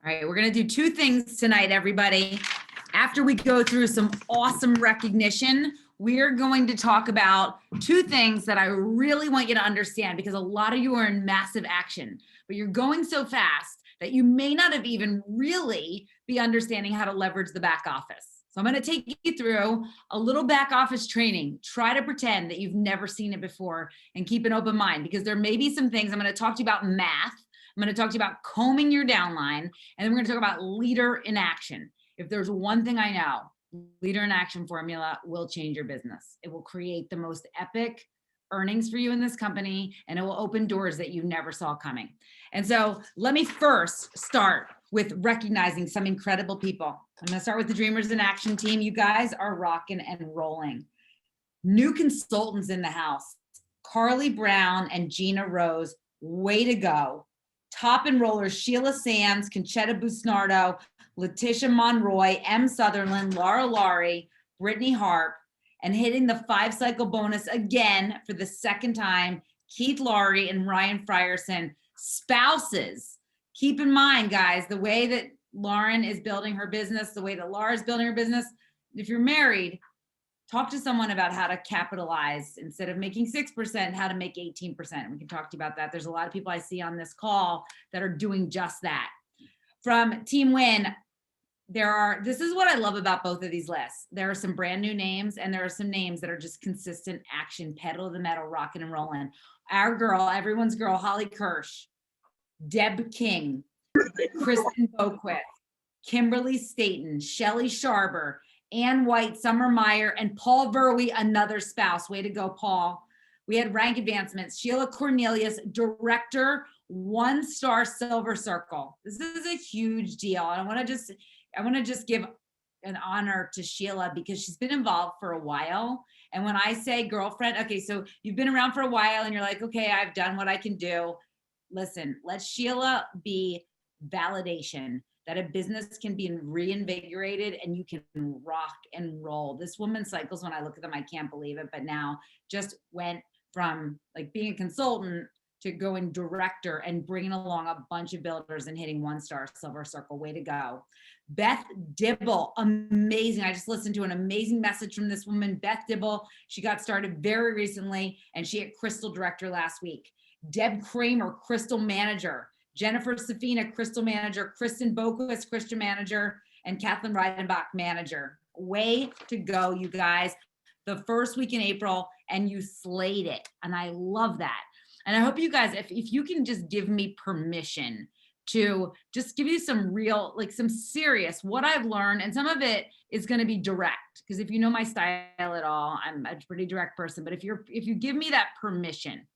All right, we're going to do two things tonight, everybody. After we go through some awesome recognition, we're going to talk about two things that I really want you to understand, because a lot of you are in massive action, but you're going so fast that you may not have even really be understanding how to leverage the back office. So I'm going to take you through a little back office training. Try to pretend that you've never seen it before and keep an open mind, because there may be some things. I'm going to talk to you about math. I'm going to talk to you about combing your downline, and then we're going to talk about leader in action. If there's one thing I know, leader in action formula will change your business. It will create the most epic earnings for you in this company, and it will open doors that you never saw coming. And so let me first start with recognizing some incredible people. I'm going to start with the Dreamers in Action team. You guys are rocking and rolling. New consultants in the house, Carly Brown and Gina Rose, way to go. Top enrollers, Sheila Sands, Conchetta Busnardo, Letitia Monroy, M. Sutherland, Laura Laurie, Brittany Harp, and hitting the 5-cycle bonus again for the second time, Keith Laurie and Ryan Frierson. Spouses, keep in mind, guys, the way that Lauren is building her business, the way that Laura is building her business, if you're married, talk to someone about how to capitalize. Instead of making 6%, how to make 18%. We can talk to you about that. There's a lot of people I see on this call that are doing just that. From Team Win, this is what I love about both of these lists. There are some brand new names, and there are some names that are just consistent action, pedal to the metal, rocking and rolling. Our girl, everyone's girl, Holly Kirsch, Deb King, Kristen Boquist, Kimberly Staten, Shelly Sharber, Ann White, Summer Meyer, and Paul Verwey, another spouse. Way to go, Paul. We had rank advancements. Sheila Cornelius, director, 1-star Silver Circle. This is a huge deal. And I want to just give an honor to Sheila, because she's been involved for a while. And when I say girlfriend, okay, so you've been around for a while and you're like, okay, I've done what I can do. Listen, let Sheila be validation that a business can be reinvigorated and you can rock and roll. This woman's cycles, when I look at them, I can't believe it, but now just went from like being a consultant to going director and bringing along a bunch of builders and hitting 1-star Silver Circle. Way to go. Beth Dibble, amazing. I just listened to an amazing message from this woman, Beth Dibble. She got started very recently and she hit Crystal Director last week. Deb Kramer, Crystal Manager. Jennifer Safina, Crystal Manager. Kristen Boquist, Christian Manager. And Kathleen Reidenbach, Manager. Way to go, you guys. The first week in April, and you slayed it. And I love that. And I hope you guys, if you can just give me permission to just give you some real, like some serious, what I've learned, and some of it is going to be direct, because if you know my style at all, I'm a pretty direct person. But if you give me that permission,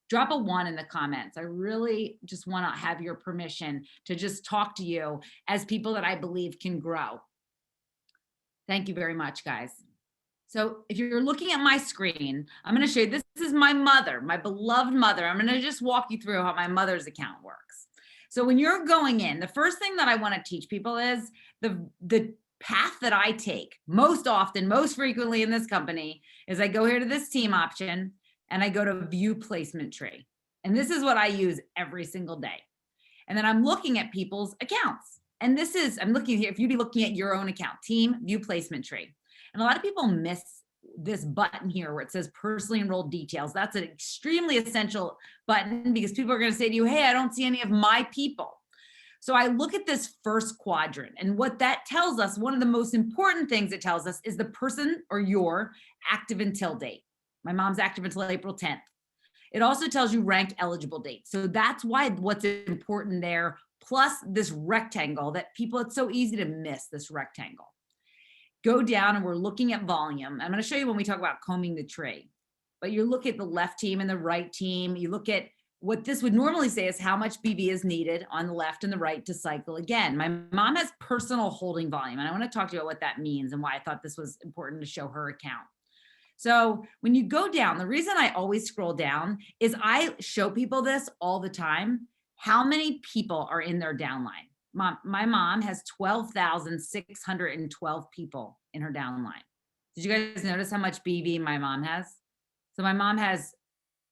drop a 1 in the comments. I really just want to have your permission to just talk to you as people that I believe can grow. Thank you very much, guys. So if you're looking at my screen, I'm going to show you, this is my mother, my beloved mother. I'm going to just walk you through how my mother's account works. So when you're going in, the first thing that I want to teach people is the path that I take most often, most frequently in this company is I go here to this team option and I go to view placement tree. And this is what I use every single day. And then I'm looking at people's accounts. And this is, I'm looking here, if you'd be looking at your own account, team view placement tree. And a lot of people miss this button here where it says personally enrolled details. That's an extremely essential button, because people are going to say to you, hey, I don't see any of my people. So I look at this first quadrant, and what that tells us, one of the most important things it tells us is the person or your active until date. My mom's active until April 10th. It also tells you ranked eligible date. So that's why what's important there, plus this rectangle that people, it's so easy to miss this rectangle. Go down and we're looking at volume. I'm going to show you when we talk about combing the tree, but you look at the left team and the right team. You look at what this would normally say is how much BV is needed on the left and the right to cycle again. My mom has personal holding volume, and I want to talk to you about what that means and why I thought this was important to show her account. So when you go down, the reason I always scroll down is I show people this all the time, how many people are in their downline. My mom has 12,612 people in her downline. Did you guys notice how much BV my mom has? So my mom has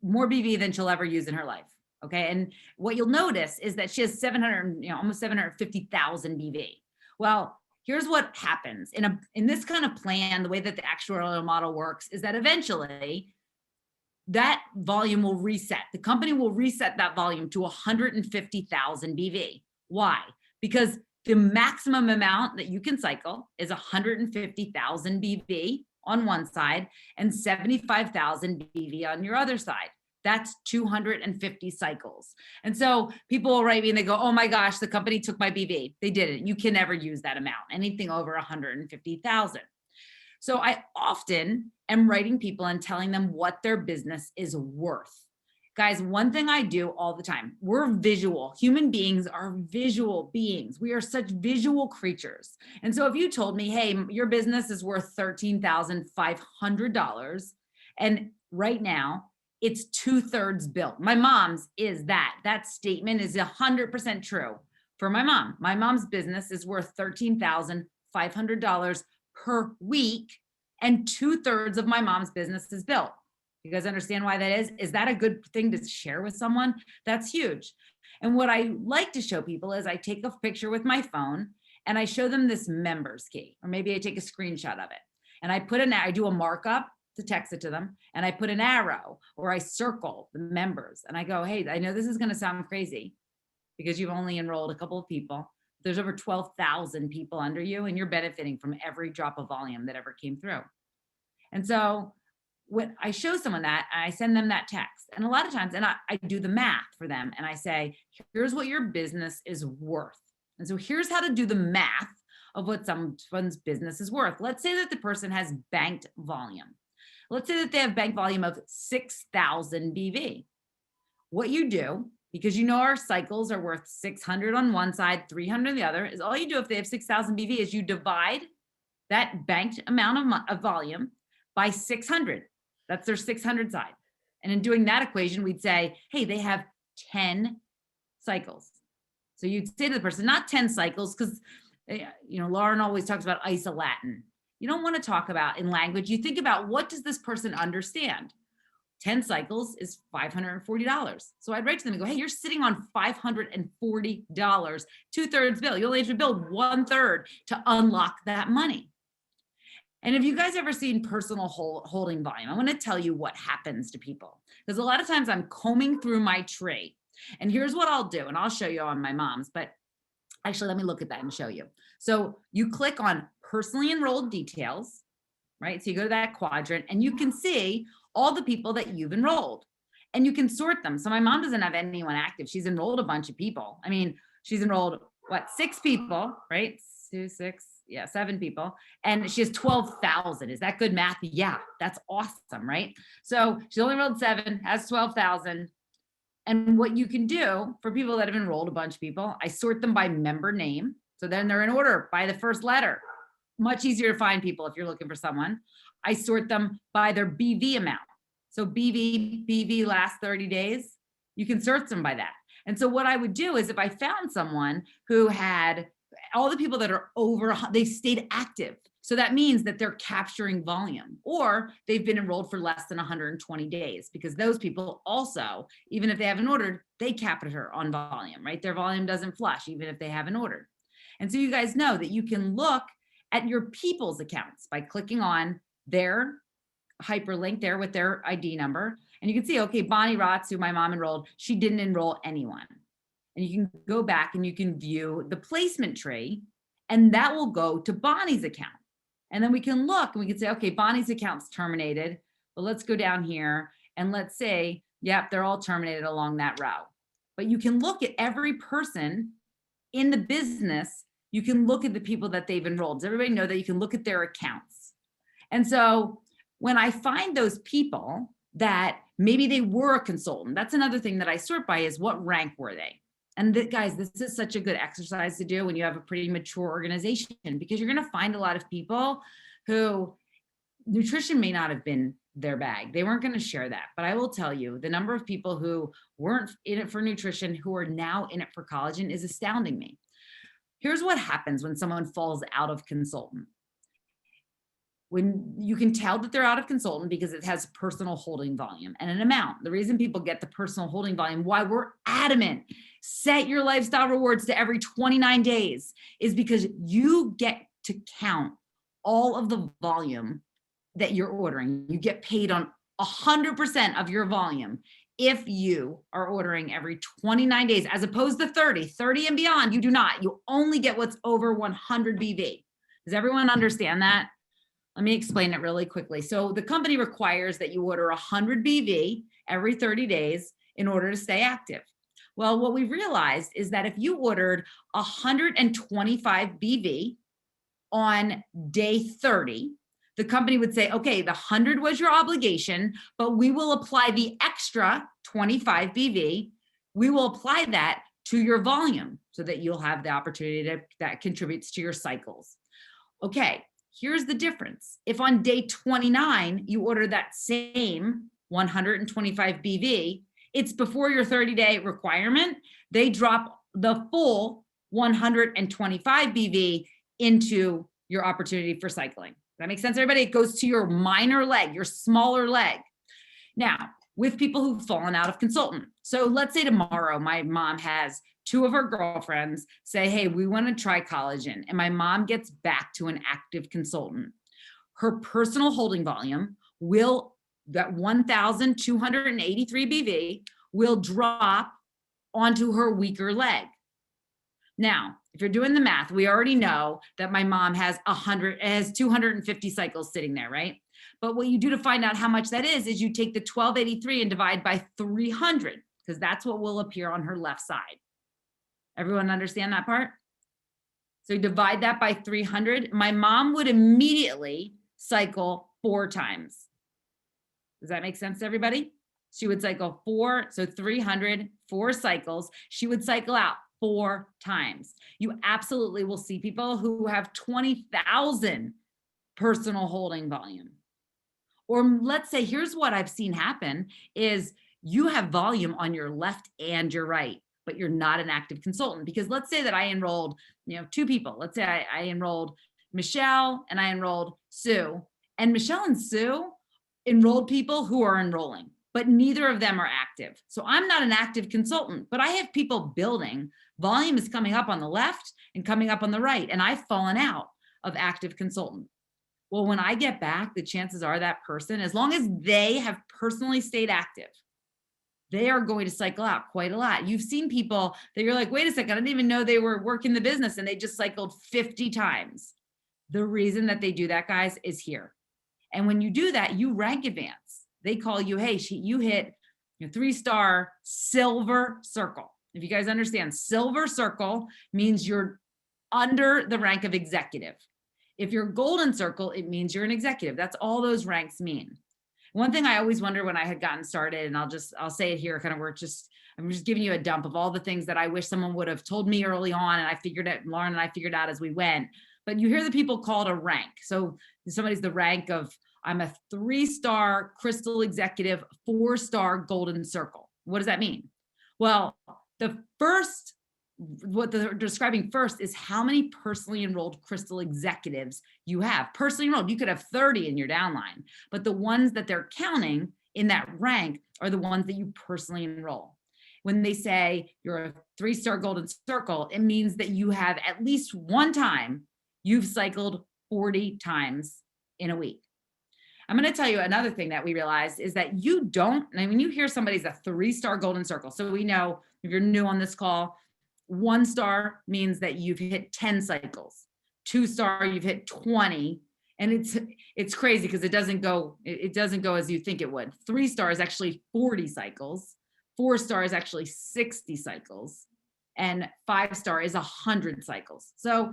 more BV than she'll ever use in her life. Okay. And what you'll notice is that she has 700, almost 750,000 BV. Well, here's what happens in this kind of plan. The way that the actuarial model works is that eventually that volume will reset. The company will reset that volume to 150,000 BV. Why? Because the maximum amount that you can cycle is 150,000 BV on one side and 75,000 BV on your other side. That's 250 cycles. And so people will write me and they go, oh my gosh, the company took my BV. They didn't. You can never use that amount, anything over 150,000. So I often am writing people and telling them what their business is worth. Guys, one thing I do all the time, we're visual. Human beings are visual beings. We are such visual creatures. And so if you told me, hey, your business is worth $13,500, and right now it's 2/3 built. My mom's is that. That statement is 100% true for my mom. My mom's business is worth $13,500 per week, and 2/3 of my mom's business is built. You guys understand why that is? Is that a good thing to share with someone? That's huge. And what I like to show people is I take a picture with my phone and I show them this members key, or maybe I take a screenshot of it and I do a markup to text it to them, and I put an arrow or I circle the members and I go, hey, I know this is going to sound crazy because you've only enrolled a couple of people. There's over 12,000 people under you, and you're benefiting from every drop of volume that ever came through. And so when I show someone that, I send them that text, and a lot of times, and I do the math for them, and I say, here's what your business is worth. And so here's how to do the math of what someone's business is worth. Let's say that the person has banked volume. Let's say that they have bank volume of 6,000 BV. What you do, because our cycles are worth 600 on one side, 300 on the other, is all you do if they have 6,000 BV is you divide that banked amount of volume by 600. That's their 600 side. And in doing that equation, we'd say, hey, they have 10 cycles. So you'd say to the person, not 10 cycles, because Lauren always talks about isolatin. You don't want to talk about in language. You think about, what does this person understand? 10 cycles is $540. So I'd write to them and go, hey, you're sitting on $540, 2/3 bill. You only have to build 1/3 to unlock that money. And if you guys ever seen personal holding volume, I want to tell you what happens to people. Because a lot of times I'm combing through my tree, and here's what I'll do. And I'll show you on my mom's, but actually, let me look at that and show you. So you click on personally enrolled details, right? So you go to that quadrant and you can see all the people that you've enrolled, and you can sort them. So my mom doesn't have anyone active. She's enrolled a bunch of people. I mean, she's enrolled 6 people, right? 2, 6, 7 people. And she has 12,000. Is that good math? Yeah, that's awesome, right? So she's only enrolled 7, has 12,000. And what you can do for people that have enrolled a bunch of people, I sort them by member name. So then they're in order by the first letter. Much easier to find people if you're looking for someone. I sort them by their BV amount. So BV last 30 days, you can sort them by that. And so what I would do is if I found someone who had all the people that are over, they stayed active. So that means that they're capturing volume, or they've been enrolled for less than 120 days, because those people also, even if they haven't ordered, they capture on volume, right? Their volume doesn't flush, even if they haven't ordered. And so you guys know that you can look at your people's accounts by clicking on their hyperlink there with their ID number. And you can see, okay, Bonnie Rotz, who my mom enrolled, she didn't enroll anyone. And you can go back and you can view the placement tree, and that will go to Bonnie's account. And then we can look and we can say, okay, Bonnie's account's terminated, but let's go down here and let's say, yep, they're all terminated along that row. But you can look at every person in the business. You can look at the people that they've enrolled. Does everybody know that you can look at their accounts? And so when I find those people that maybe they were a consultant, that's another thing that I sort by, is what rank were they? And guys, this is such a good exercise to do when you have a pretty mature organization, because you're going to find a lot of people who nutrition may not have been their bag. They weren't going to share that. But I will tell you, the number of people who weren't in it for nutrition who are now in it for collagen is astounding me. Here's what happens when someone falls out of consultant. When you can tell that they're out of consultant because it has personal holding volume and an amount. The reason people get the personal holding volume, why we're adamant, set your lifestyle rewards to every 29 days, is because you get to count all of the volume that you're ordering. You get paid on 100% of your volume if you are ordering every 29 days, as opposed to 30 and beyond. You do not. You only get what's over 100 BV. Does everyone understand that? Let me explain it really quickly. So the company requires that you order 100 BV every 30 days in order to stay active. Well, what we realized is that if you ordered 125 BV on day 30, the company would say, okay, the 100 was your obligation, but we will apply the extra 25 BV. We will apply that to your volume so that you'll have the opportunity that contributes to your cycles. Okay, here's the difference. If on day 29, you order that same 125 BV, it's before your 30-day requirement. They drop the full 125 BV into your opportunity for cycling. That makes sense, everybody? It goes to your minor leg, your smaller leg. Now, with people who've fallen out of consultant. So let's say tomorrow, my mom has two of her girlfriends say, hey, we want to try collagen. And my mom gets back to an active consultant. Her personal holding volume will, that 1,283 BV will drop onto her weaker leg. Now, if you're doing the math, we already know that my mom has 250 cycles sitting there, right? But what you do to find out how much that is you take the 1283 and divide by 300, because that's what will appear on her left side. Everyone understand that part? So you divide that by 300. My mom would immediately cycle 4 times. Does that make sense to everybody? She would cycle 4, so 300, 4 cycles. She would cycle out 4 times. You absolutely will see people who have 20,000 personal holding volume. Or let's say, here's what I've seen happen is you have volume on your left and your right, but you're not an active consultant. Because let's say that I enrolled, 2 people. Let's say I enrolled Michelle and I enrolled Sue, and Michelle and Sue enrolled people who are enrolling, but neither of them are active. So I'm not an active consultant, but I have people building. Volume is coming up on the left and coming up on the right, and I've fallen out of active consultant. Well, when I get back, the chances are that person, as long as they have personally stayed active, they are going to cycle out quite a lot. You've seen people that you're like, wait a second, I didn't even know they were working the business, and they just cycled 50 times. The reason that they do that, guys, is here. And when you do that, you rank advance. They call you, hey, you hit your 3-star silver circle. If you guys understand, silver circle means you're under the rank of executive. If you're golden circle, it means you're an executive. That's all those ranks mean. One thing I always wonder when I had gotten started, and I'll say it here, kind of, I'm just giving you a dump of all the things that I wish someone would have told me early on, and I figured it, Lauren and I figured out as we went. But you hear the people call it a rank. So somebody's the rank of, I'm a 3-star crystal executive, 4-star golden circle. What does that mean? Well, what they're describing first is how many personally enrolled crystal executives you have. Personally enrolled, you could have 30 in your downline, but the ones that they're counting in that rank are the ones that you personally enroll. When they say you're a 3-star golden circle, it means that you have at least one time you've cycled 40 times in a week. I'm going to tell you another thing that we realized is that you don't, and when you hear somebody's a 3-star golden circle, so we know if you're new on this call, 1-star means that you've hit 10 cycles, 2-star, you've hit 20. And it's crazy because it doesn't go as you think it would. 3-star is actually 40 cycles. 4-star is actually 60 cycles. And 5-star is 100 cycles. So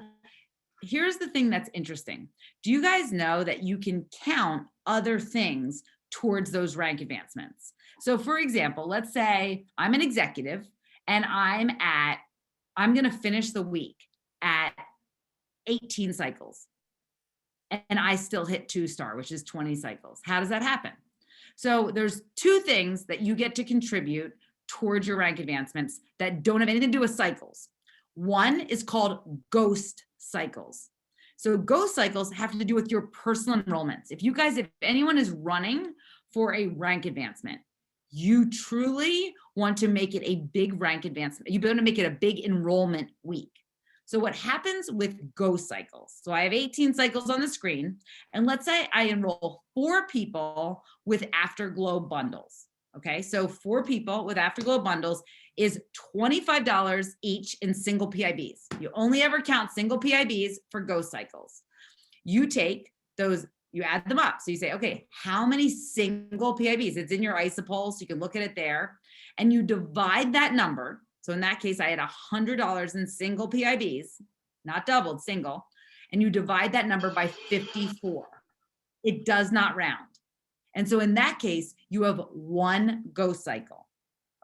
here's the thing that's interesting. Do you guys know that you can count other things towards those rank advancements? So for example, let's say I'm an executive and I'm going to finish the week at 18 cycles and I still hit 2-star, which is 20 cycles. How does that happen? So there's 2 things that you get to contribute towards your rank advancements that don't have anything to do with cycles. One is called ghost cycles. So Go Cycles have to do with your personal enrollments. If anyone is running for a rank advancement, you truly want to make it a big rank advancement. You want to make it a big enrollment week. So what happens with Go Cycles? So I have 18 cycles on the screen, and let's say I enroll 4 people with Afterglow bundles. Okay, so 4 people with Afterglow bundles is $25 each in single PIBs. You only ever count single PIBs for Go Cycles. You take those, you add them up. So you say, okay, how many single PIBs? It's in your Isopulse, so you can look at it there, and you divide that number. So in that case, I had $100 in single PIBs, not doubled, single, and you divide that number by 54. It does not round. And so in that case, you have 1 Go Cycle.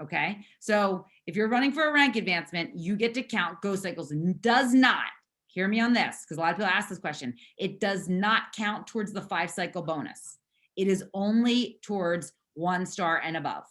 Okay. So if you're running for a rank advancement, you get to count Go Cycles. And does not, hear me on this, because a lot of people ask this question, it does not count towards the 5 cycle bonus. It is only towards 1 star and above.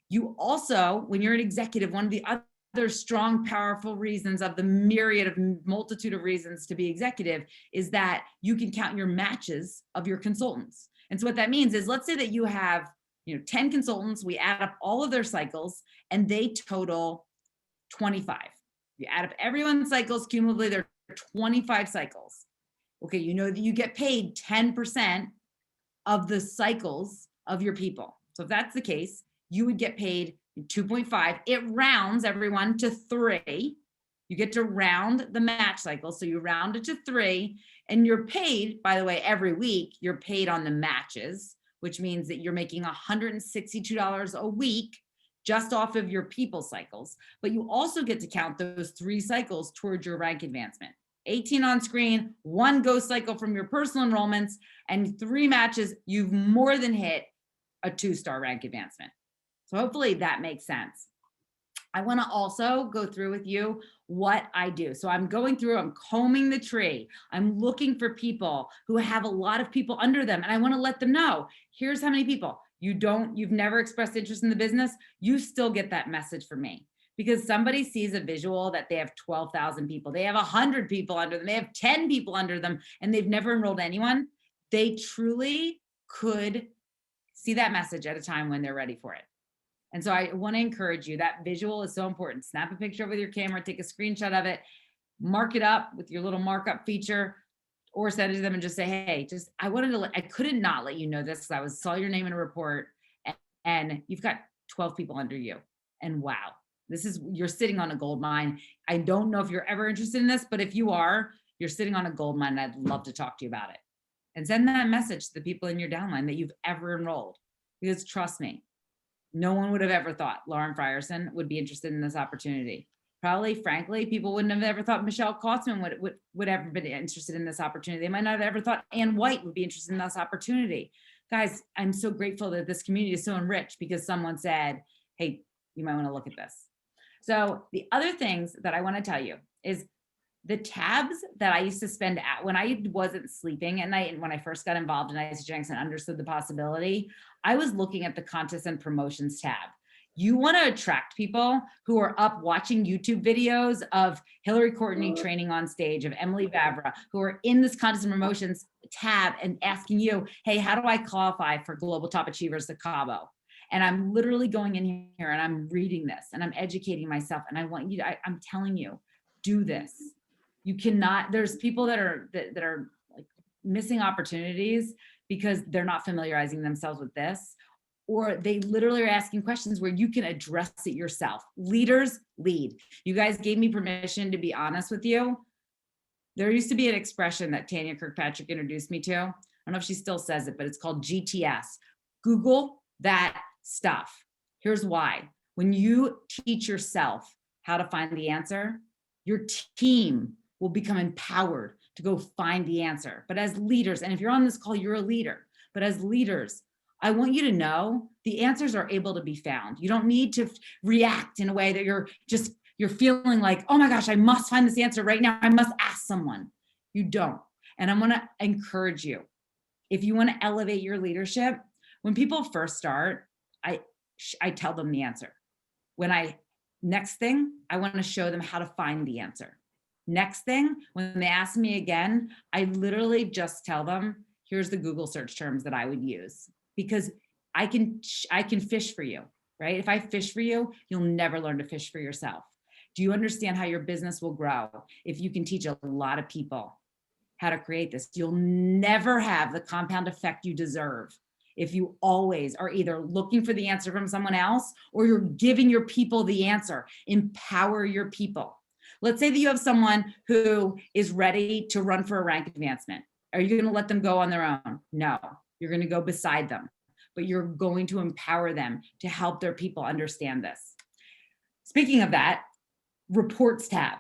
You also, when you're an executive, one of the other strong, powerful reasons of the myriad of multitude of reasons to be executive is that you can count your matches of your consultants. And so what that means is, let's say that you have 10 consultants, we add up all of their cycles and they total 25. You add up everyone's cycles, cumulatively, they're 25 cycles. Okay, you know that you get paid 10% of the cycles of your people. So if that's the case, you would get paid 2.5. It rounds everyone to 3. You get to round the match cycle. So you round it to 3, and you're paid, by the way, every week, you're paid on the matches, which means that you're making $162 a week just off of your people cycles. But you also get to count those 3 cycles towards your rank advancement. 18 on screen, 1 Go Cycle from your personal enrollments, and 3 matches, you've more than hit a 2-star rank advancement. So hopefully that makes sense. I want to also go through with you what I do. So I'm going through, I'm combing the tree. I'm looking for people who have a lot of people under them. And I want to let them know, here's how many people. You've never expressed interest in the business. You still get that message from me, because somebody sees a visual that they have 12,000 people. They have 100 people under them. They have 10 people under them, and they've never enrolled anyone. They truly could see that message at a time when they're ready for it. And so I want to encourage you, that visual is so important. Snap a picture with your camera, take a screenshot of it, mark it up with your little markup feature, or send it to them and just say, hey, I couldn't not let you know this, because I saw your name in a report, and you've got 12 people under you. And wow, you're sitting on a gold mine. I don't know if you're ever interested in this, but if you are, you're sitting on a gold mine, and I'd love to talk to you about it. And send that message to the people in your downline that you've ever enrolled, because trust me, no one would have ever thought Lauren Frierson would be interested in this opportunity. Probably, frankly, people wouldn't have ever thought Michelle Kautzman would ever been interested in this opportunity. They might not have ever thought Ann White would be interested in this opportunity. Guys, I'm so grateful that this community is so enriched because someone said, hey, you might want to look at this. So the other things that I want to tell you is the tabs that I used to spend at when I wasn't sleeping at night, and when I first got involved in Isagenix and understood the possibility, I was looking at the contests and promotions tab. You want to attract people who are up watching YouTube videos of Hillary Courtney training on stage, of Emily Vavra, who are in this contests and promotions tab and asking you, hey, how do I qualify for Global Top Achievers to Cabo? And I'm literally going in here and I'm reading this and I'm educating myself. And I want you to, I'm telling you, do this. You cannot, there's people that are like missing opportunities because they're not familiarizing themselves with this, or they literally are asking questions where you can address it yourself. Leaders lead. You guys gave me permission to be honest with you. There used to be an expression that Tanya Kirkpatrick introduced me to. I don't know if she still says it, but it's called GTS. Google that stuff. Here's why. When you teach yourself how to find the answer, your team will become empowered to go find the answer. But as leaders, and if you're on this call, you're a leader, but as leaders, I want you to know the answers are able to be found. You don't need to react in a way that you're feeling like, oh my gosh, I must find this answer right now. I must ask someone. You don't. And I'm going to encourage you. If you want to elevate your leadership, when people first start, I tell them the answer. Next thing, I want to show them how to find the answer. Next thing, when they ask me again, I literally just tell them, here's the Google search terms that I would use, because I can fish for you, right? If I fish for you, you'll never learn to fish for yourself. Do you understand how your business will grow if you can teach a lot of people how to create this? You'll never have the compound effect you deserve if you always are either looking for the answer from someone else or you're giving your people the answer. Empower your people. Let's say that you have someone who is ready to run for a rank advancement. Are you going to let them go on their own? No, you're going to go beside them, but you're going to empower them to help their people understand this. Speaking of that, reports tab.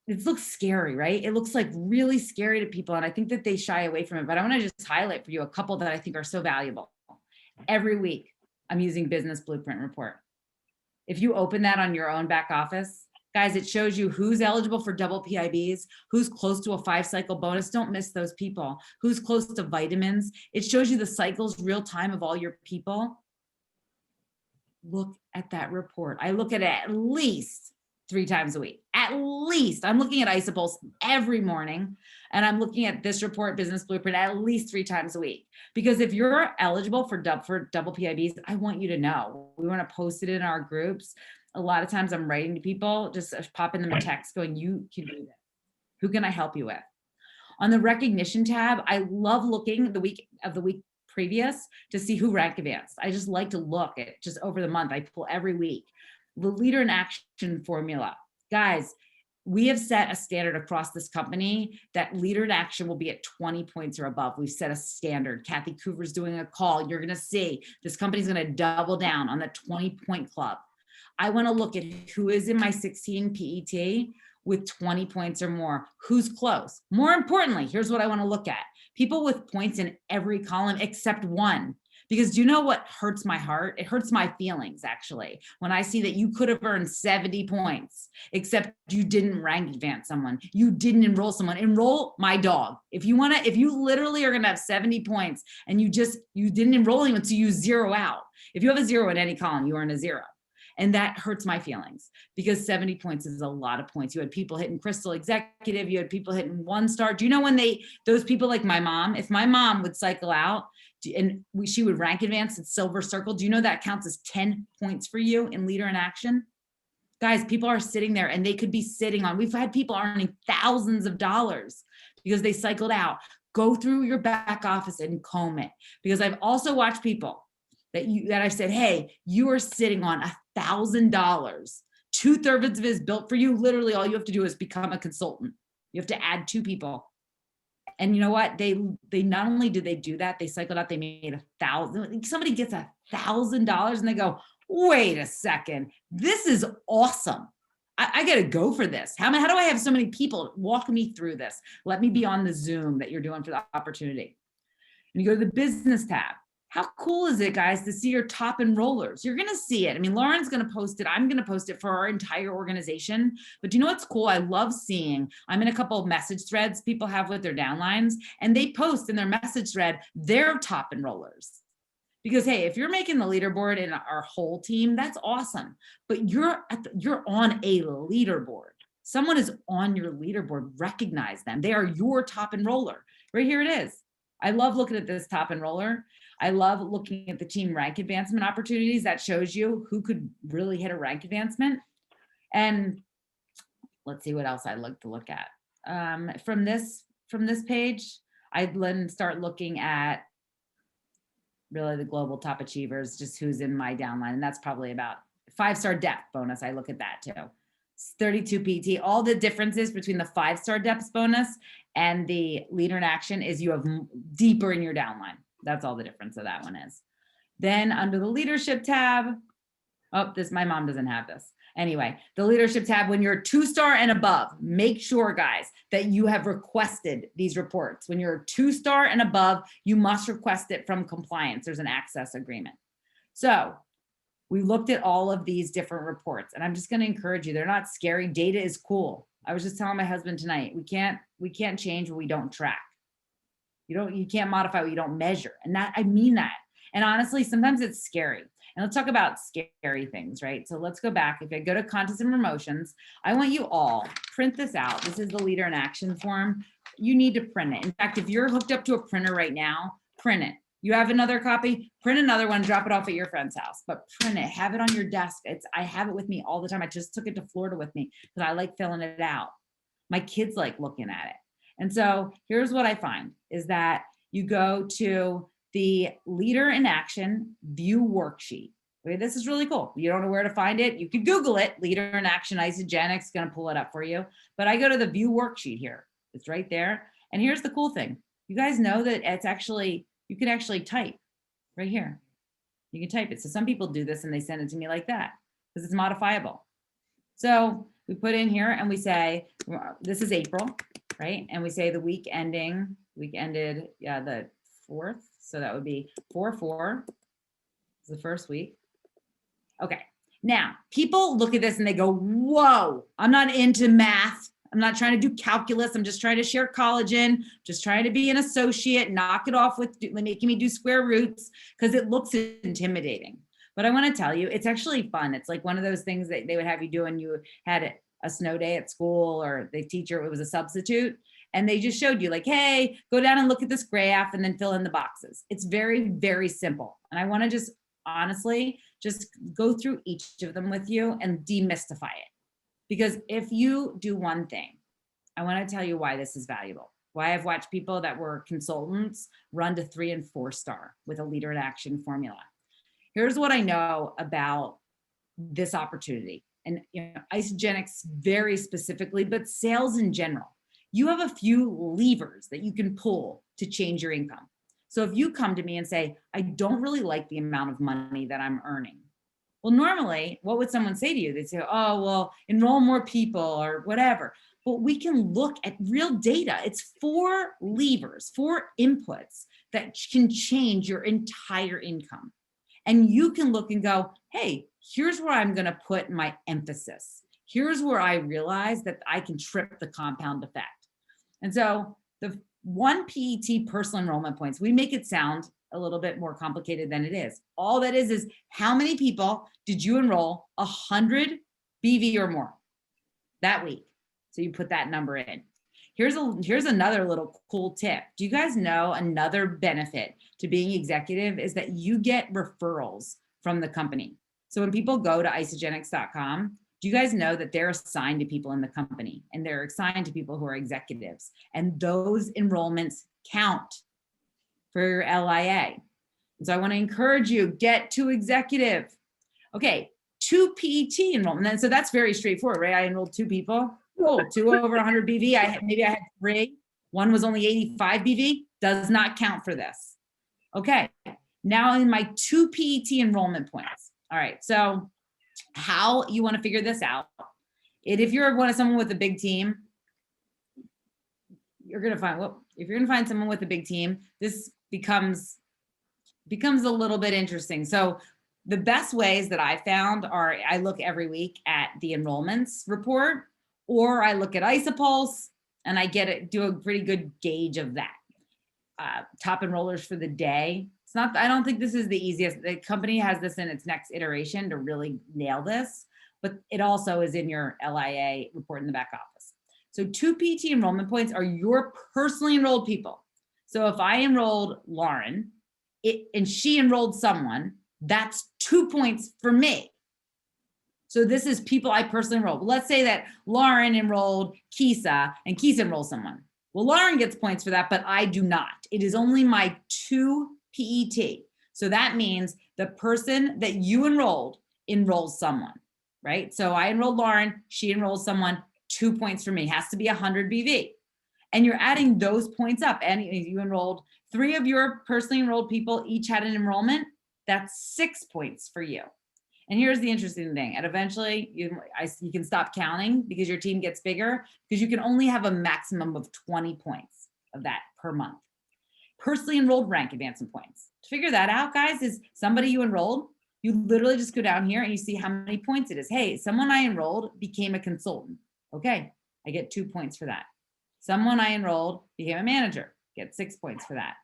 It looks scary, right? It looks like really scary to people. And I think that they shy away from it, but I want to just highlight for you a couple that I think are so valuable. Every week, I'm using Business Blueprint Report. If you open that on your own back office, guys, it shows you who's eligible for double PIBs, who's close to a 5-cycle bonus. Don't miss those people. Who's close to vitamins. It shows you the cycles real time of all your people. Look at that report. I look at it at least 3 times a week. At least. I'm looking at Isopulse every morning, and I'm looking at this report, Business Blueprint, at least 3 times a week. Because if you're eligible for double PIBs, I want you to know. We want to post it in our groups. A lot of times I'm writing to people, just popping them a text going, you can do this. Who can I help you with? On the recognition tab, I love looking the week previous to see who rank advanced. I just like to look at just over the month. I pull every week. The leader in action formula. Guys, we have set a standard across this company that leader in action will be at 20 points or above. We've set a standard. Kathy Coover's doing a call. You're going to see this company's going to double down on the 20-point club. I want to look at who is in my 16 PET with 20 points or more. Who's close? More importantly, here's what I want to look at. People with points in every column except one. Because do you know what hurts my heart? It hurts my feelings, actually, when I see that you could have earned 70 points, except you didn't rank advance someone. You didn't enroll someone. Enroll my dog. If you literally are going to have 70 points and you didn't enroll anyone, so you zero out. If you have a 0 in any column, you earn a 0. And that hurts my feelings because 70 points is a lot of points. You had people hitting Crystal Executive, you had people hitting 1-star. Do you know when those people like my mom, if my mom would cycle out and she would rank advance at Silver Circle, do you know that counts as 10 points for you in leader in action? Guys, people are sitting there and they could be sitting on, we've had people earning thousands of dollars because they cycled out. Go through your back office and comb it, because I've also watched people that I said, hey, you are sitting on $1,000. 2/3 of it is built for you. Literally, all you have to do is become a consultant. You have to add 2 people. And you know what? They not only did they do that, they cycled out, they made $1,000. Somebody gets $1,000 and they go, wait a second, this is awesome. I got to go for this. How do I have so many people walk me through this? Let me be on the Zoom that you're doing for the opportunity. And you go to the business tab. How cool is it, guys, to see your top enrollers? You're going to see it. I mean, Lauren's going to post it. I'm going to post it for our entire organization. But do you know what's cool? I love seeing, I'm in a couple of message threads people have with their downlines, and they post in their message thread their top enrollers. Because, hey, if you're making the leaderboard in our whole team, that's awesome. But you're on a leaderboard. Someone is on your leaderboard. Recognize them. They are your top enroller. Right here it is. I love looking at this top enroller. I love looking at the team rank advancement opportunities. That shows you who could really hit a rank advancement. And let's see what else I'd like to look at. From this page, I'd then start looking at really the global top achievers, just who's in my downline. And that's probably about 5-star depth bonus. I look at that too. 32 PT. All the differences between the 5-star depth bonus and the leader in action is you have deeper in your downline. That's all the difference of that one is. Then under the leadership tab, my mom doesn't have this. Anyway, the leadership tab, when you're 2-star and above, make sure, guys, that you have requested these reports. When you're 2-star and above, you must request it from compliance. There's an access agreement. So we looked at all of these different reports, and I'm just going to encourage you. They're not scary. Data is cool. I was just telling my husband tonight, we can't change what we don't track. You can't modify what you don't measure. And that, I mean that. And honestly, sometimes it's scary. And let's talk about scary things, right? So let's go back. If I go to contests and promotions, I want you all print this out. This is the leader in action form. You need to print it. In fact, if you're hooked up to a printer right now, print it. You have another copy, print another one, drop it off at your friend's house, but print it, have it on your desk. I have it with me all the time. I just took it to Florida with me because I like filling it out. My kids like looking at it. And so here's what I find is that you go to the leader in action view worksheet. Okay, this is really cool. You don't know where to find it. You can Google it, leader in action Isagenix, going to pull it up for you. But I go to the view worksheet here. It's right there. And here's the cool thing. You guys know that it's actually, you can actually type right here. You can type it. So some people do this and they send it to me like that because it's modifiable. So we put in here and we say, this is April, right? And we say the week ended, the 4th. So that would be 4/4 is the first week. Okay. Now people look at this and they go, whoa, I'm not into math. I'm not trying to do calculus. I'm just trying to share collagen, just trying to be an associate, knock it off with making me do square roots because it looks intimidating. But I want to tell you, it's actually fun. It's like one of those things that they would have you do when you had a snow day at school or the teacher, it was a substitute. And they just showed you like, hey, go down and look at this graph and then fill in the boxes. It's very, very simple. And I want to just honestly, just go through each of them with you and demystify it. Because if you do one thing, I want to tell you why this is valuable. Why I've watched people that were consultants run to 3 and 4 star with a leader in action formula. Here's what I know about this opportunity and Isagenix very specifically, but sales in general. You have a few levers that you can pull to change your income. So if you come to me and say, I don't really like the amount of money that I'm earning. Well, normally, what would someone say to you? They'd say, oh, well, enroll more people or whatever. But we can look at real data. It's 4 levers, 4 inputs that can change your entire income. And you can look and go, hey, here's where I'm going to put my emphasis. Here's where I realize that I can trip the compound effect. And so the 1 PET personal enrollment points, we make it sound a little bit more complicated than it is. All that is how many people did you enroll 100 BV or more that week? So you put that number in. Here's another little cool tip. Do you guys know another benefit to being executive is that you get referrals from the company. So when people go to isagenix.com, do you guys know that they're assigned to people in the company and they're assigned to people who are executives, and those enrollments count for your LIA. And so I want to encourage you, get to executive. Okay, 2 PET enrollment. And so that's very straightforward, right? I enrolled 2 people. Cool, 2 over 100 BV. Maybe I had 3. One was only 85 BV. Does not count for this. Okay, now in my 2 PET enrollment points. All right, so how you want to figure this out? If you're someone with a big team, you're gonna find, well, if you're gonna find someone with a big team, this becomes a little bit interesting. So the best ways that I found are I look every week at the enrollments report, or I look at Isopulse and I do a pretty good gauge of that. Top enrollers for the day. It's not, I don't think this is the easiest. The company has this in its next iteration to really nail this, but it also is in your LIA report in the back office. So 2 PT enrollment points are your personally enrolled people. So if I enrolled Lauren and she enrolled someone, that's 2 points for me. So this is people I personally enrolled. Let's say that Lauren enrolled Kisa and Kisa enrolled someone. Well, Lauren gets points for that, but I do not. It is only my 2 PET. So that means the person that you enrolled enrolls someone, right? So I enrolled Lauren, she enrolls someone, 2 points for me, has to be 100 BV. And you're adding those points up. And you enrolled 3 of your personally enrolled people, each had an enrollment, that's 6 points for you. And here's the interesting thing. And eventually you can stop counting because your team gets bigger, because you can only have a maximum of 20 points of that per month. Personally enrolled rank advancement points. To figure that out, guys, is somebody you enrolled, you literally just go down here and you see how many points it is. Hey, someone I enrolled became a consultant. Okay, I get 2 points for that. Someone I enrolled became a manager, get 6 points for that.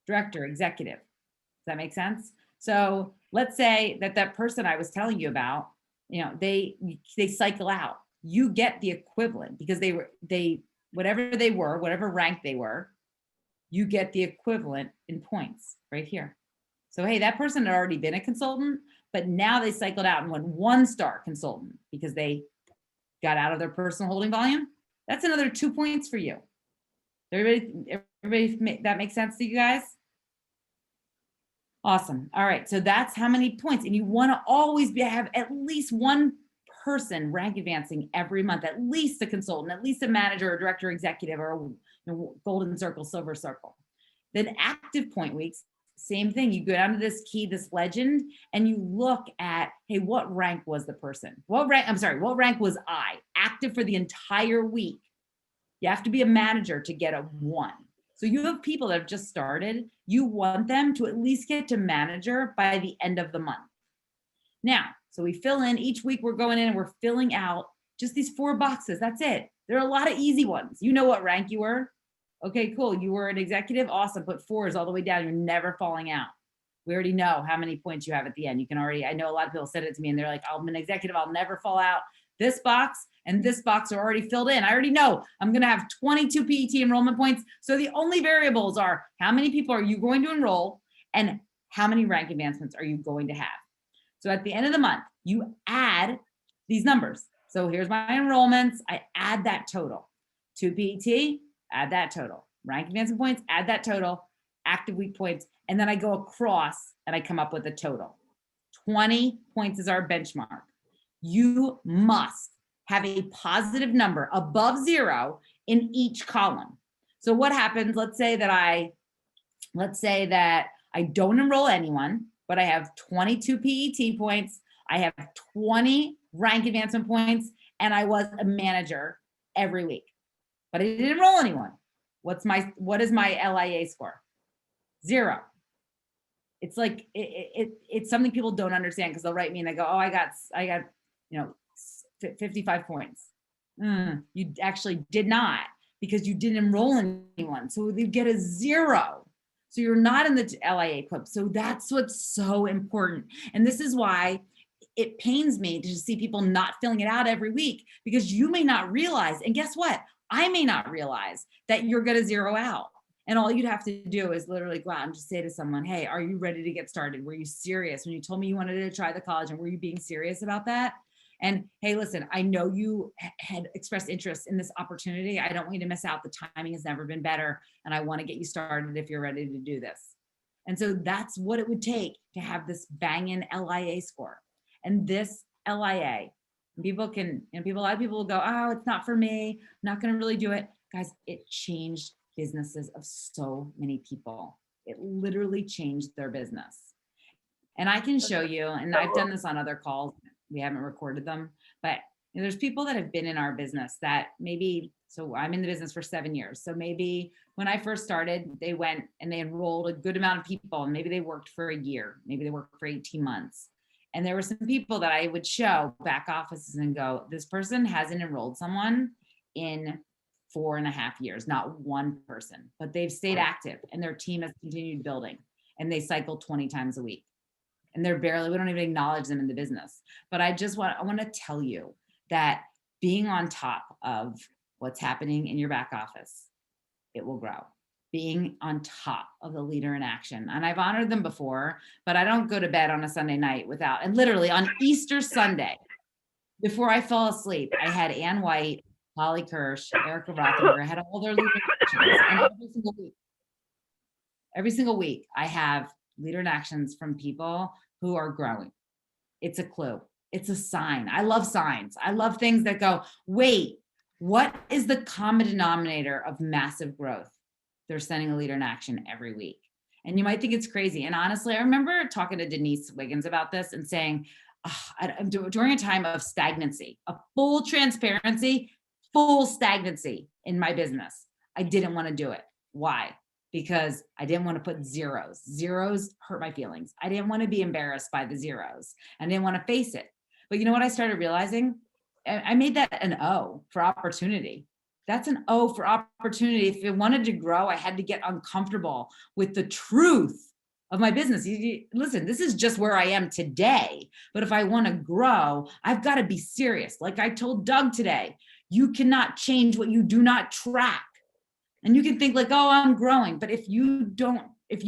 Director, executive. Does that make sense? So let's say that person I was telling you about, they cycle out. You get the equivalent because whatever they were, whatever rank they were, you get the equivalent in points right here. So, hey, that person had already been a consultant, but now they cycled out and went 1-star consultant because they got out of their personal holding volume. That's another 2 points for you. Everybody, that makes sense to you guys? Awesome. All right. So that's how many points. And you want to always have at least one person rank advancing every month, at least a consultant, at least a manager or director, executive, or golden circle, silver circle. Then active point weeks, same thing. You go down to this key, this legend, and you look at, hey, what rank was the person? What rank was I? Active for the entire week. You have to be a manager to get a 1. So you have people that have just started. You want them to at least get to manager by the end of the month. Now, so we fill in each week, we're going in and we're filling out just these 4 boxes. That's it. There are a lot of easy ones. You know what rank you were. Okay, cool. You were an executive. Awesome. Put 4s all the way down. You're never falling out. We already know how many points you have at the end. I know a lot of people said it to me and they're like, I'm an executive. I'll never fall out. This box and this box are already filled in. I already know I'm going to have 22 PET enrollment points. So the only variables are how many people are you going to enroll and how many rank advancements are you going to have. So at the end of the month, you add these numbers. So here's my enrollments. I add that total. 2 PET, add that total. Rank advancement points, add that total. Active week points. And then I go across and I come up with a total. 20 points is our benchmark. You must have a positive number above 0 in each column. So what happens? Let's say that I don't enroll anyone, but I have 22 PET points. I have 20 rank advancement points, and I was a manager every week, but I didn't enroll anyone. What is my LIA score? 0. It's like it's something people don't understand because they'll write me and they go, "Oh, I got 55 points." You actually did not because you didn't enroll anyone. So you get a 0. So you're not in the LIA club. So that's what's so important. And this is why it pains me to see people not filling it out every week because you may not realize, and guess what? I may not realize that you're going to 0 out. And all you'd have to do is literally go out and just say to someone, hey, are you ready to get started? Were you serious when you told me you wanted to try the college, and were you being serious about that? And hey, listen, I know you had expressed interest in this opportunity. I don't want you to miss out. The timing has never been better. And I want to get you started if you're ready to do this. And so that's what it would take to have this banging LIA score. And this LIA, a lot of people will go, oh, it's not for me. I'm not going to really do it. Guys, it changed businesses of so many people. It literally changed their business. And I can show you, and I've done this on other calls. We haven't recorded them, but there's people that have been in our business that maybe, so I'm in the business for 7 years. So maybe when I first started, they went and they enrolled a good amount of people, and maybe they worked for a year, maybe they worked for 18 months. And there were some people that I would show back offices and go, this person hasn't enrolled someone in 4.5 years, not one person, but they've stayed active and their team has continued building, and they cycle 20 times a week. And we don't even acknowledge them in the business. But I want to tell you that being on top of what's happening in your back office, it will grow. Being on top of the leader in action. And I've honored them before, but I don't go to bed on a Sunday night without, and literally on Easter Sunday, before I fell asleep, I had Ann White, Holly Kirsch, Erica Rothenberger. I had all their leader actions. And every single week, I have leader in actions from people who are growing. It's a clue. It's a sign. I love signs. I love things that go, wait, what is the common denominator of massive growth? They're sending a leader in action every week. And you might think it's crazy. And honestly, I remember talking to Denise Wiggins about this and saying, during a time of stagnancy, a full transparency, full stagnancy in my business, I didn't want to do it. Why? Because I didn't want to put zeros. Zeros hurt my feelings. I didn't want to be embarrassed by the zeros. I didn't want to face it. But you know what I started realizing? I made that an O for opportunity. That's an O for opportunity. If I wanted to grow, I had to get uncomfortable with the truth of my business. Listen, this is just where I am today. But if I want to grow, I've got to be serious. Like I told Doug today, you cannot change what you do not track. And you can think like, oh, I'm growing. But if you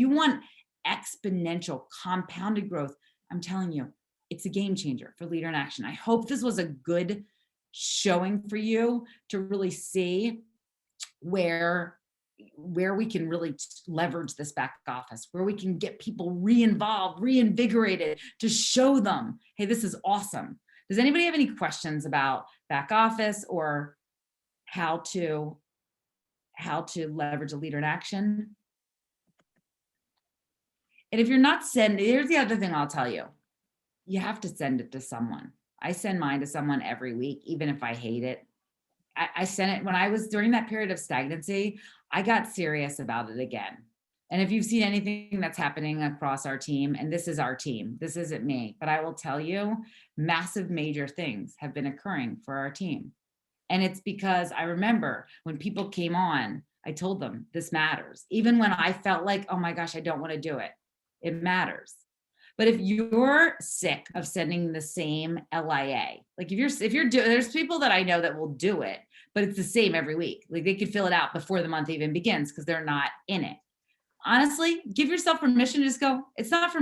want exponential compounded growth, I'm telling you, it's a game changer for Leader in Action. I hope this was a good showing for you to really see where we can really leverage this back office, where we can get people re-involved, reinvigorated, to show them, hey, this is awesome. Does anybody have any questions about back office or how to leverage a Leader in Action? And if you're not sending, here's the other thing I'll tell you. You have to send it to someone. I send mine to someone every week, even if I hate it. I sent it when I was during that period of stagnancy. I got serious about it again. And if you've seen anything that's happening across our team, and this is our team, this isn't me, but I will tell you, massive major things have been occurring for our team. And it's because I remember when people came on, I told them this matters. Even when I felt like, oh my gosh, I don't want to do it. It matters. But if you're sick of sending the same LIA, like if you're doing, there's people that I know that will do it, but it's the same every week. Like they could fill it out before the month even begins because they're not in it. Honestly, give yourself permission to just go, it's not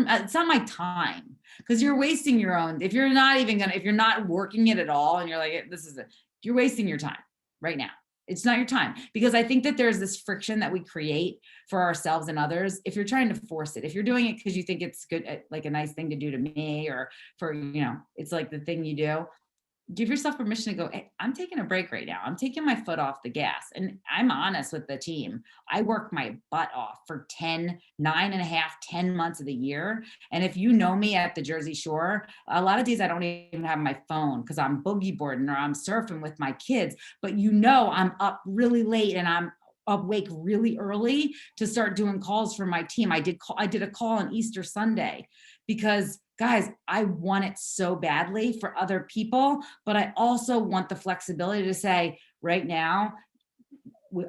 my time, because you're wasting your own. If you're not working it at all and you're like, you're wasting your time right now. It's not your time, because I think that there's this friction that we create for ourselves and others. If you're trying to force it, if you're doing it because you think it's good, like a nice thing to do to me, or for, it's like the thing you do, give yourself permission to go, hey, I'm taking a break right now. I'm taking my foot off the gas. And I'm honest with the team. I work my butt off for 10 months of the year. And if you know me at the Jersey Shore, a lot of days I don't even have my phone because I'm boogie boarding or I'm surfing with my kids. But I'm up really late and I'm awake really early to start doing calls for my team. I did a call on Easter Sunday because, guys, I want it so badly for other people, but I also want the flexibility to say, right now,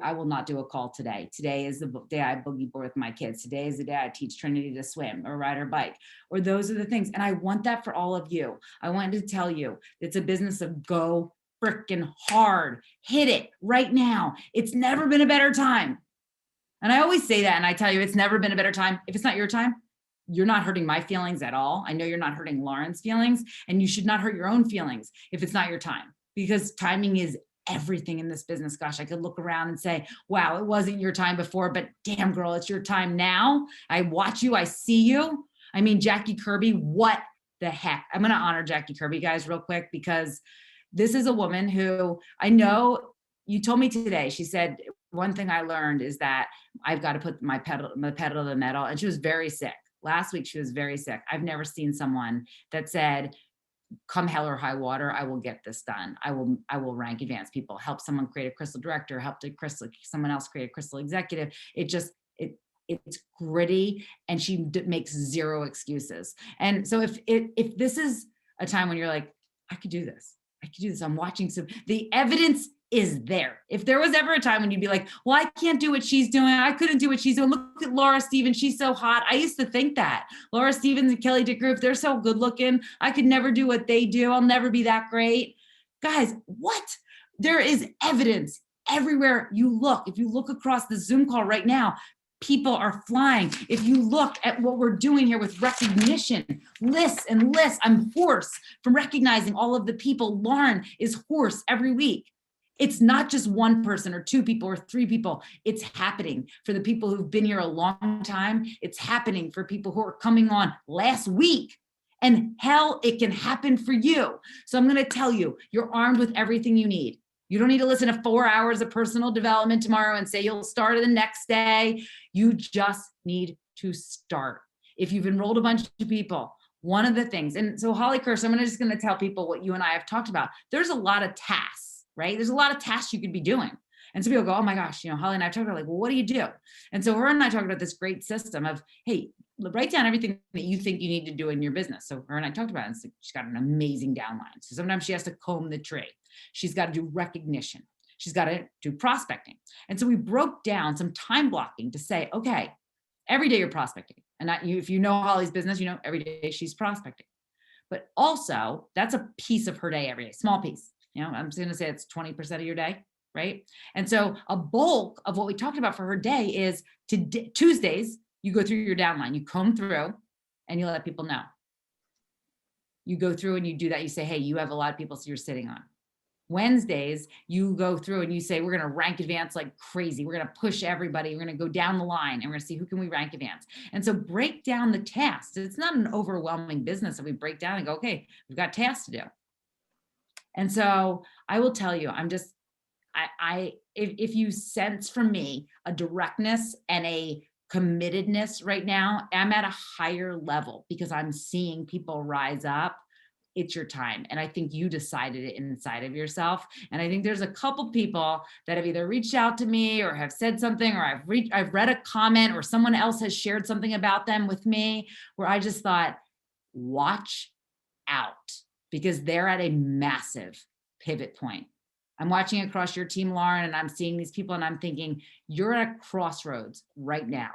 I will not do a call today. Today is the day I boogie board with my kids. Today is the day I teach Trinity to swim or ride her bike, or those are the things. And I want that for all of you. I wanted to tell you, it's a business of go freaking hard. Hit it right now. It's never been a better time. And I always say that, and I tell you, it's never been a better time. If it's not your time, you're not hurting my feelings at all. I know you're not hurting Lauren's feelings, and you should not hurt your own feelings if it's not your time, because timing is everything in this business. Gosh, I could look around and say, wow, it wasn't your time before, but damn girl, it's your time now. I watch you, I see you. I mean, Jackie Kirby, what the heck? I'm going to honor Jackie Kirby, guys, real quick, because this is a woman who I know you told me today. She said, one thing I learned is that I've got to put my pedal to the metal. And she was very sick. Last week, she was very sick. I've never seen someone that said, come hell or high water, I will get this done. I will rank advanced people, help someone create a crystal director, help someone else create a crystal executive. It's gritty, and she makes zero excuses. And so if this is a time when you're like, I could do this. I'm watching the evidence is there. If there was ever a time when you'd be like, well, I can't do what she's doing. I couldn't do what she's doing. Look at Laura Stevens. She's so hot. I used to think that. Laura Stevens and Kelly DeGroof, they're so good looking. I could never do what they do. I'll never be that great. Guys, what? There is evidence everywhere you look. If you look across the Zoom call right now, people are flying. If you look at what we're doing here with recognition, lists and lists, I'm hoarse from recognizing all of the people. Lauren is hoarse every week. It's not just one person or two people or three people. It's happening for the people who've been here a long time. It's happening for people who are coming on last week. And hell, it can happen for you. So I'm going to tell you, you're armed with everything you need. You don't need to listen to 4 hours of personal development tomorrow and say you'll start the next day. You just need to start. If you've enrolled a bunch of people, one of the things, and so Holly Kerr, I'm just going to tell people what you and I have talked about. There's a lot of tasks. Right? There's a lot of tasks you could be doing. And so people go, oh my gosh, Holly and I talked about, like, well, what do you do? And so her and I talked about this great system of, hey, write down everything that you think you need to do in your business. So her and I talked about it, and she's got an amazing downline. So sometimes she has to comb the tree. She's got to do recognition. She's got to do prospecting. And so we broke down some time blocking to say, okay, Every day you're prospecting. And if you know Holly's business, you know every day she's prospecting. But also, that's a piece of her day every day, small piece. I'm just going to say it's 20% of your day, right? And so a bulk of what we talked about for her day is Tuesdays, you go through your downline, you comb through and you let people know. You go through and you do that. You say, hey, you have a lot of people you're sitting on. Wednesdays, you go through and you say, we're going to rank advance like crazy. We're going to push everybody. We're going to go down the line and we're going to see who can we rank advance. And so break down the tasks. It's not an overwhelming business if we break down and go, okay, we've got tasks to do. And so I will tell you, if you sense from me a directness and a committedness right now, I'm at a higher level because I'm seeing people rise up. It's your time. And I think you decided it inside of yourself. And I think there's a couple people that have either reached out to me or have said something, or I've read a comment or someone else has shared something about them with me where I just thought, watch out, because they're at a massive pivot point. I'm watching across your team, Lauren, and I'm seeing these people and I'm thinking, you're at a crossroads right now.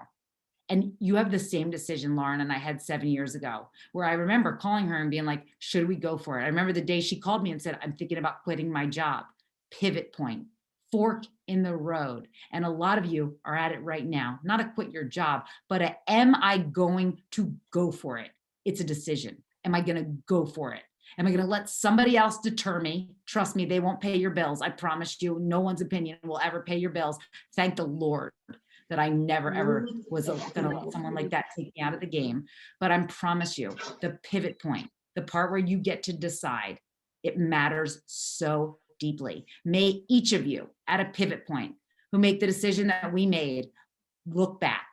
And you have the same decision, Lauren, and I had 7 years ago, where I remember calling her and being like, should we go for it? I remember the day she called me and said, I'm thinking about quitting my job. Pivot point, fork in the road. And a lot of you are at it right now, not a quit your job, but am I going to go for it? It's a decision. Am I going to go for it? Am I going to let somebody else deter me? Trust me, they won't pay your bills. I promise you, no one's opinion will ever pay your bills. Thank the Lord that I never, ever was going to let someone like that take me out of the game. But I promise you, the pivot point, the part where you get to decide, it matters so deeply. May each of you at a pivot point who make the decision that we made, look back,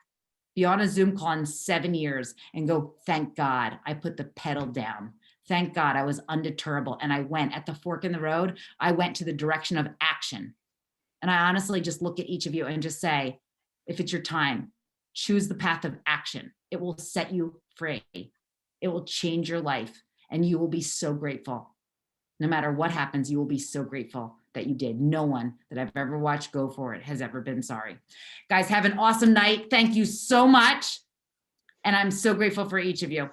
be on a Zoom call in 7 years and go, thank God I put the pedal down. Thank God I was undeterrable. And I went at the fork in the road. I went to the direction of action. And I honestly just look at each of you and just say, if it's your time, choose the path of action. It will set you free. It will change your life. And you will be so grateful. No matter what happens, you will be so grateful that you did. No one that I've ever watched go for it has ever been sorry. Guys, have an awesome night. Thank you so much. And I'm so grateful for each of you.